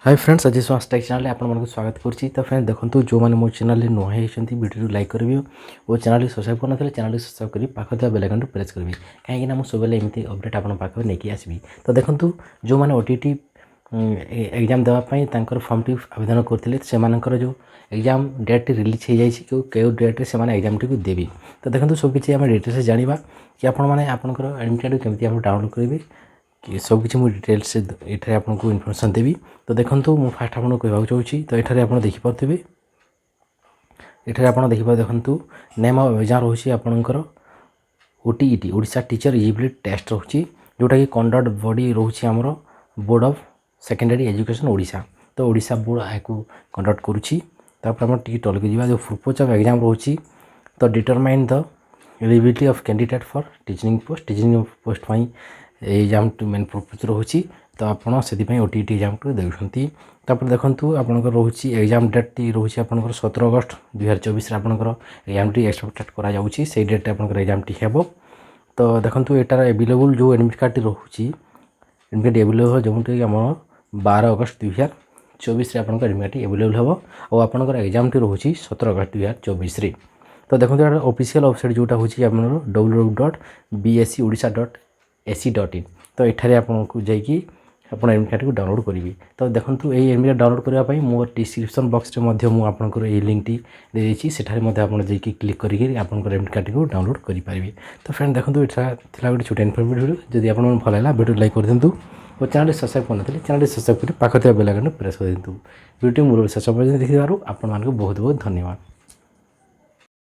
Hi friends, Ajay स्वास्थ्य channel आपको स्वागत करुच्ची। तो फ्रेंड्स देखो जो मैंने मो चैनल नुआ होती वीडियो लाइक करेंगे और चैनल सब्सक्राइब करना चैनल सब्सक्राइब कर पाखे बेल आइकन प्रेस करेंगे कहीं मुझे सब एमती अपडेट आप पाखे नहीं आसबि। तो देखो जो मैंने ओटीटी एग्जाम देवाई फर्म टी आवेदन करते से जो एग्जाम डेट रिलीज हो जाए क्यों डेट्रे से एग्जाम टी देवी। तो देखो सबकि डिटेल्स जाना कि आपंकर एडमिट कार्ड केमी आप डाउनलोड करेंगे कि सबकि मुझे डिटेल्स ये आपको इनफर्मेशन देवी। तो देखो मुझे फास्ट आपको कहूँ चाहूँगी। तो ये आप देखिपे ये आप देखिए देखूँ नेम ऑफ एग्जाम रोचे आपंकर OTET Odisha teacher eligibility test रोचे जोटा कि कंडक्ट बॉडी रोचे आमर board of secondary education Odisha. तो ओडिशा बोर्ड आपको कंडक्ट करुच्ची। आम टी टल को जो पर्पज ऑफ एग्जाम रोचे तो determine the eligibility of candidate for teaching post exam main purpose रोचे। तो आपड़ से ओटीईटी एग्जाम देते। तापर देखो आपंकर रोचे एग्जाम डेट टी रोचे आपंकर 17 अगस्त 2024 आपंकर एग्जाम टी एक्सपेक्टेड करा से डेट आपंकर एग्जाम टी हे। तो देखो यार एवेलेबल जो एडमिट कार्ड टी रोचे एडमिट कार्ड एवेलेबल जो आम 12 अगस्त 2024 आपंकर एडमिट कार्ड टी एवेलेबल हे और आपंकर एग्जाम टी रोचे 17 अगस्त 2024। तो देखो यार ऑफिशियल वेबसाइट जोटा हूँ www.bscodisha.ac.in। तो ये आपको जाकि आप एडमिट कार्ड को डाउनलोड करेंगे। तो देखो ये एडमिट कार्ड डाउनलोड करने मो डिस्क्रिप्शन बॉक्स में आपंकर ये लिंक टी देती से क्लिक करके आप एडमिट कार्ड को डाउनलोड करेंगे। तो फ्रेंड देखो ये गोटे छोटा इनफॉर्मेटिव वीडियो जब आपको भल लगा वीडियो लाइक कर दिंतु और चैनल सब्सक्राइब करना चैनल सब्सक्राइब कर पाखे बेल आइकन प्रेस कर दिंतु। वीडियो मूल शेष पर्यटन देखिए आपको बहुत बहुत धन्यवाद।